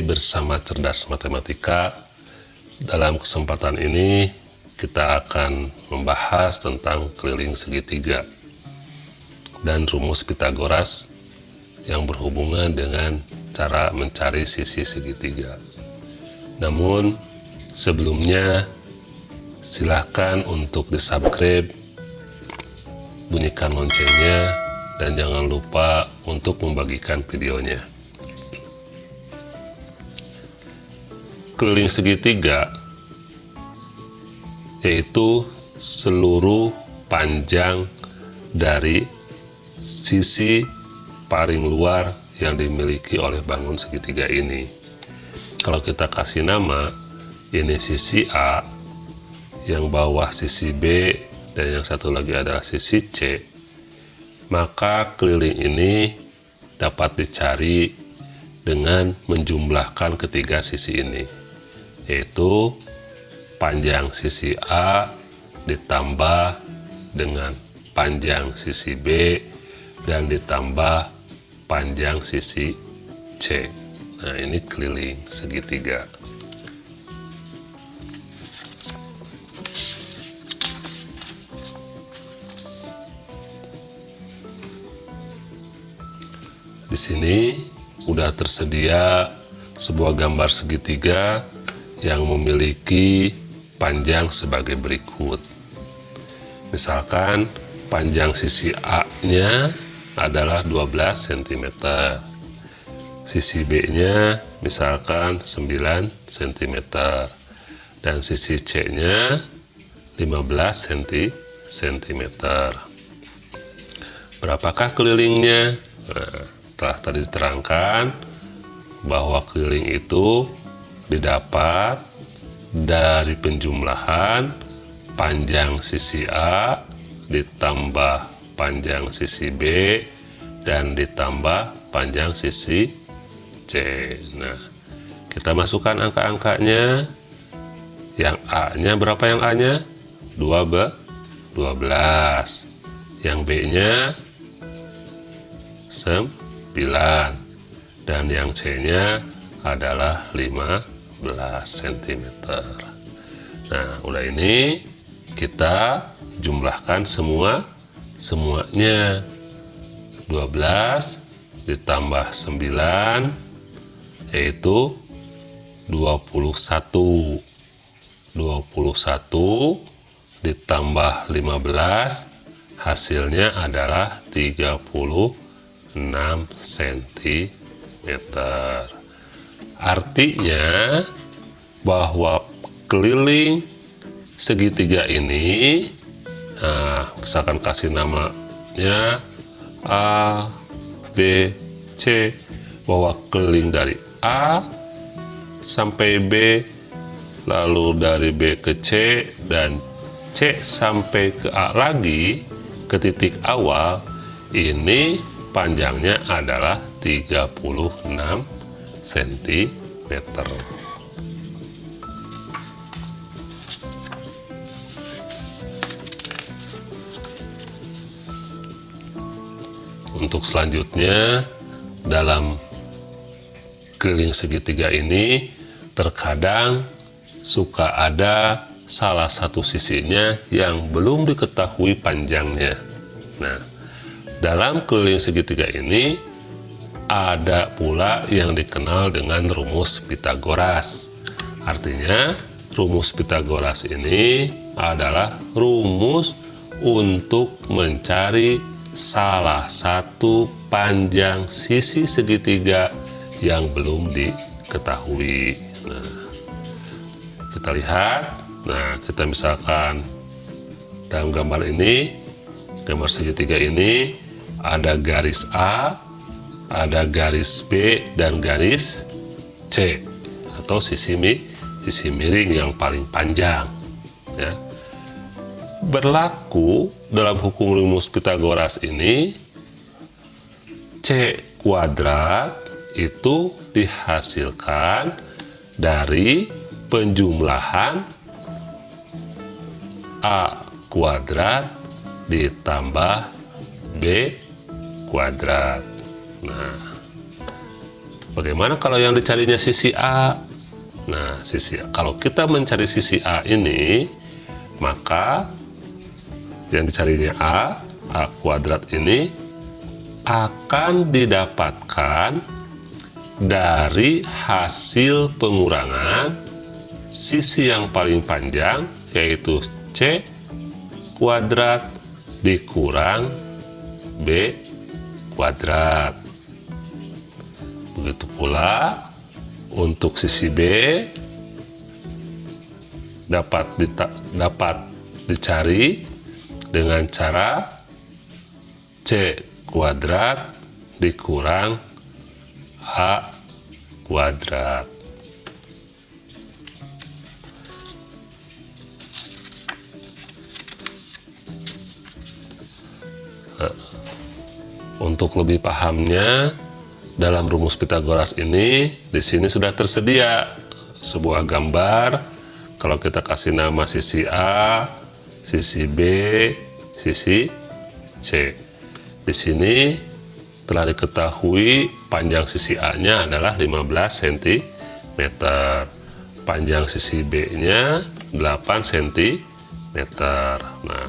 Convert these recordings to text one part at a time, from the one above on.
kembali bersama Cerdas Matematika. Dalam kesempatan ini kita akan membahas tentang keliling segitiga dan rumus Pythagoras yang berhubungan dengan cara mencari sisi segitiga. Namun sebelumnya silahkan untuk di-subscribe, bunyikan loncengnya, dan jangan lupa untuk membagikan videonya. Keliling segitiga yaitu seluruh panjang dari sisi paling luar yang dimiliki oleh bangun segitiga ini. Kalau kita kasih nama, ini sisi A, yang bawah sisi B, dan yang satu lagi adalah sisi C, maka keliling ini dapat dicari dengan menjumlahkan ketiga sisi ini, yaitu panjang sisi A ditambah dengan panjang sisi B dan ditambah panjang sisi C. Nah, ini keliling segitiga. Di sini udah tersedia sebuah gambar segitiga yang memiliki panjang sebagai berikut. Misalkan panjang sisi A-nya adalah 12 cm. Sisi B-nya misalkan 9 cm. Dan sisi C-nya 15 cm. Berapakah kelilingnya? Nah, telah tadi diterangkan bahwa keliling itu didapat dari penjumlahan panjang sisi A ditambah panjang sisi B dan ditambah panjang sisi C. Nah, kita masukkan angka-angkanya. Yang A-nya berapa yang A-nya? 12. Yang B-nya 9. Dan yang C-nya adalah 15 cm. Nah, udah ini kita jumlahkan semuanya. 12 ditambah 9 yaitu 21. 21 ditambah 15 hasilnya adalah 36 cm. Artinya bahwa keliling segitiga ini, nah, misalkan kasih namanya A, B, C, bahwa keliling dari A sampai B, lalu dari B ke C, dan C sampai ke A lagi, ke titik awal, ini panjangnya adalah 36 cm. Untuk selanjutnya, dalam keliling segitiga ini terkadang suka ada salah satu sisinya yang belum diketahui panjangnya. Nah, dalam keliling segitiga ini ada pula yang dikenal dengan rumus Pythagoras. Artinya, rumus Pythagoras ini adalah rumus untuk mencari salah satu panjang sisi segitiga yang belum diketahui. Nah, kita lihat. Nah, kita misalkan dalam gambar ini, gambar segitiga ini ada garis A, ada garis B, dan garis C atau sisi miring yang paling panjang, ya. Berlaku dalam hukum rumus Pythagoras ini, C kuadrat itu dihasilkan dari penjumlahan A kuadrat ditambah B kuadrat. Nah, Bagaimana kalau yang dicarinya sisi A? Nah, kalau kita mencari sisi A ini, maka yang dicarinya A kuadrat ini akan didapatkan dari hasil pengurangan sisi yang paling panjang, yaitu C kuadrat dikurang B kuadrat. Begitu pula untuk sisi B dapat dicari dengan cara C kuadrat dikurang A kuadrat. Untuk lebih pahamnya, dalam rumus Pitagoras ini, di sini sudah tersedia sebuah gambar. Kalau kita kasih nama sisi A, sisi B, sisi C. Di sini telah diketahui panjang sisi A-nya adalah 15 cm. Panjang sisi B-nya 8 cm. Nah,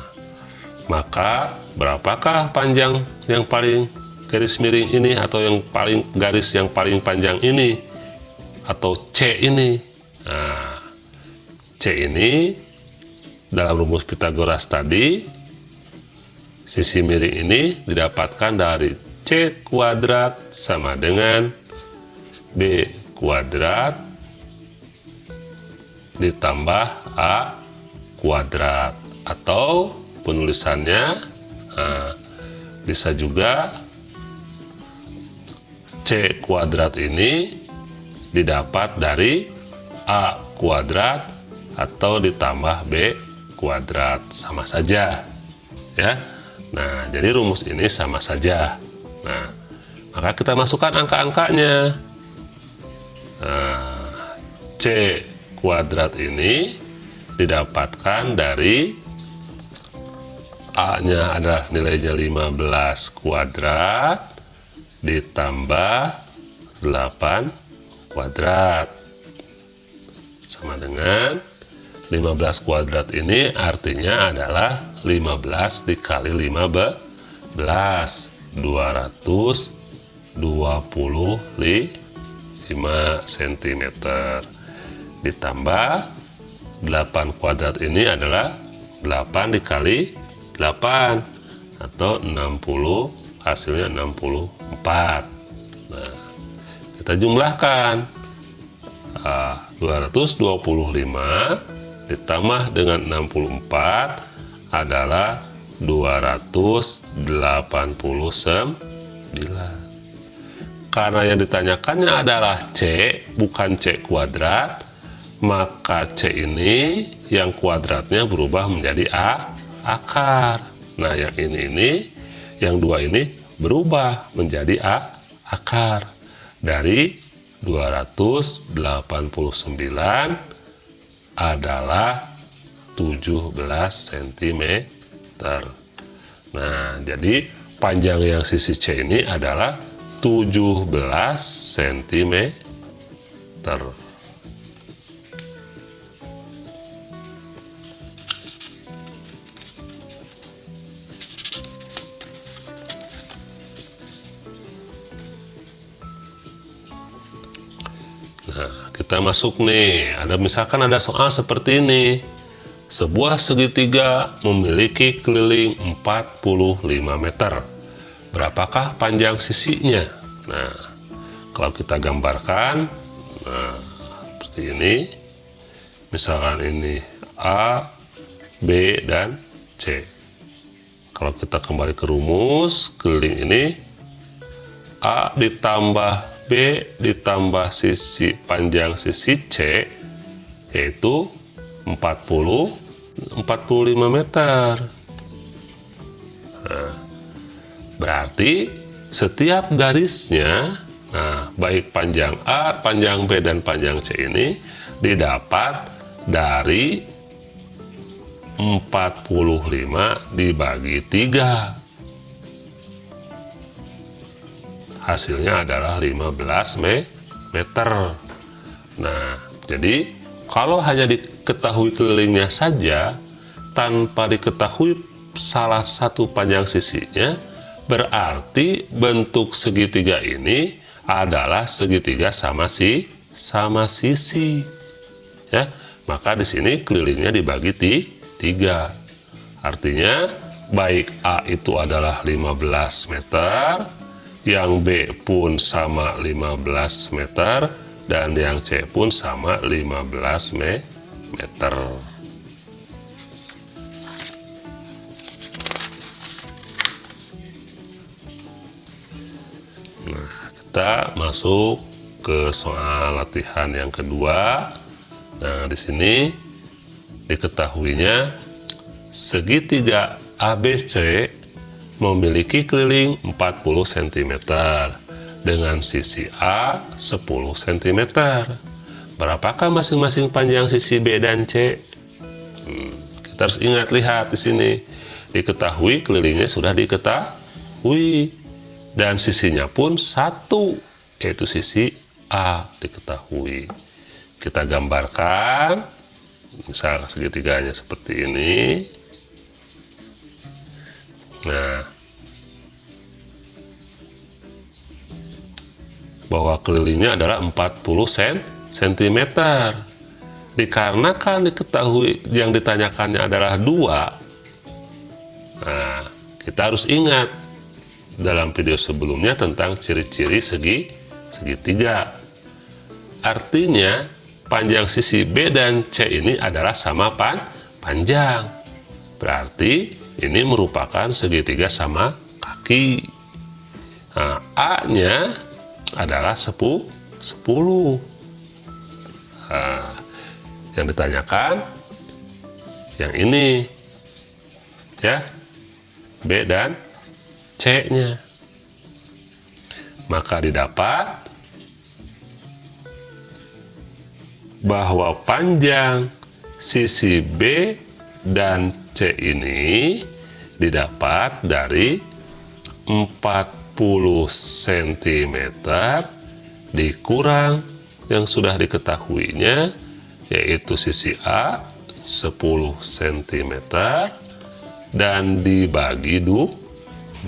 maka berapakah panjang yang paling garis miring ini, atau garis yang paling panjang ini, atau C ini? Nah, C ini dalam rumus Pitagoras tadi, sisi miring ini didapatkan dari C kuadrat sama dengan B kuadrat ditambah A kuadrat, atau penulisannya bisa juga C kuadrat ini didapat dari A kuadrat atau ditambah B kuadrat, sama saja ya. Nah, jadi rumus ini sama saja. Nah, maka kita masukkan angka-angkanya. C kuadrat ini didapatkan dari A-nya adalah nilainya 15 kuadrat ditambah 8 kuadrat sama dengan 15 kuadrat ini artinya adalah 15 dikali 15, 225 cm, ditambah 8 kuadrat ini adalah 8 dikali 8 atau 60, hasilnya 64. Nah, kita jumlahkan 225 ditambah dengan 64 adalah 289. Karena yang ditanyakannya adalah C, bukan C kuadrat, maka C ini yang kuadratnya berubah menjadi akar. Nah, yang yang dua ini berubah menjadi akar. Dari 289 adalah 17 cm. Nah, jadi panjang yang sisi C ini adalah 17 cm. Nah, kita masuk nih. Misalkan ada soal seperti ini. Sebuah segitiga memiliki keliling 45 meter. Berapakah panjang sisinya? Nah, kalau kita gambarkan, nah, seperti ini. Misalkan ini A, B, dan C. Kalau kita kembali ke rumus, keliling ini A ditambah B ditambah panjang sisi C, yaitu 45 meter. Nah, berarti setiap garisnya, nah, baik panjang A, panjang B, dan panjang C ini didapat dari 45 dibagi 3. Hasilnya adalah 15 meter. Nah, jadi kalau hanya diketahui kelilingnya saja tanpa diketahui salah satu panjang sisinya, berarti bentuk segitiga ini adalah segitiga sama sisi. Ya, maka di sini kelilingnya dibagi tiga. Artinya baik A itu adalah 15 meter, yang B pun sama 15 meter, dan yang C pun sama 15 meter. Nah, kita masuk ke soal latihan yang kedua. Nah, di sini diketahuinya segitiga ABC memiliki keliling 40 cm dengan sisi A 10 cm. Berapakah masing-masing panjang sisi B dan C? Kita harus ingat, lihat di sini. Diketahui kelilingnya sudah diketahui dan sisinya pun satu, yaitu sisi A diketahui. Kita gambarkan, misal segitiganya seperti ini. Nah, bahwa kelilingnya adalah 40 cm. Dikarenakan diketahui yang ditanyakannya adalah 2. Nah, kita harus ingat dalam video sebelumnya tentang ciri-ciri segitiga. Artinya panjang sisi B dan C ini adalah sama panjang. Berarti ini merupakan segitiga sama kaki. Nah, A-nya adalah 10. Nah, yang ditanyakan yang ini, ya, B dan C-nya. Maka didapat bahwa panjang sisi B dan C ini didapat dari 40 cm dikurang yang sudah diketahuinya, yaitu sisi A 10 cm dan dibagi 2.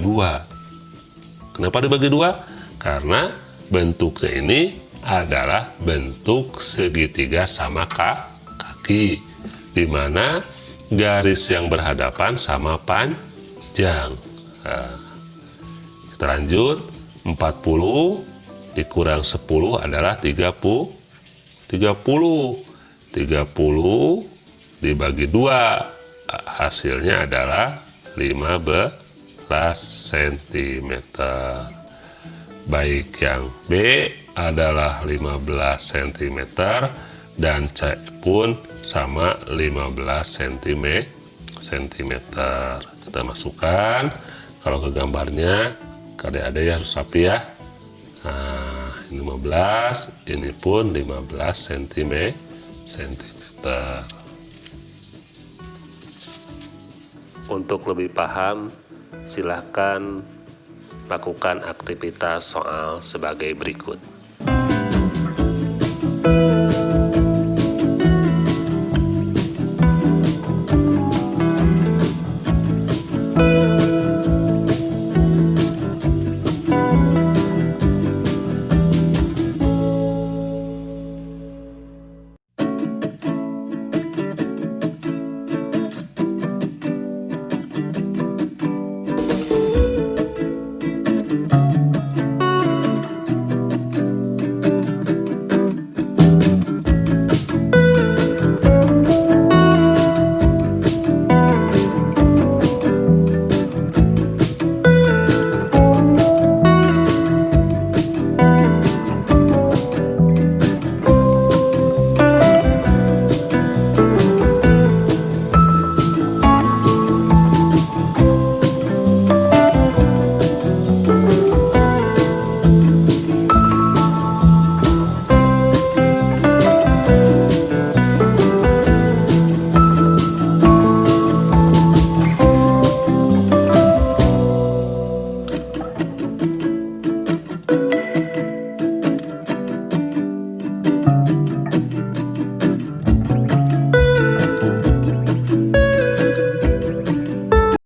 Kenapa dibagi 2? Karena bentuknya ini adalah bentuk segitiga sama kaki, di mana garis yang berhadapan sama panjang. Nah, kita lanjut. 40 dikurang 10 adalah 30 dibagi 2, hasilnya adalah 15 cm. Baik yang B adalah 15 cm dan C pun sama 15 cm. Kita masukkan. Kalau ke gambarnya, adik-adik harus rapi ya. Nah, ini 15, ini pun 15 cm. Untuk lebih paham, silakan lakukan aktivitas soal sebagai berikut.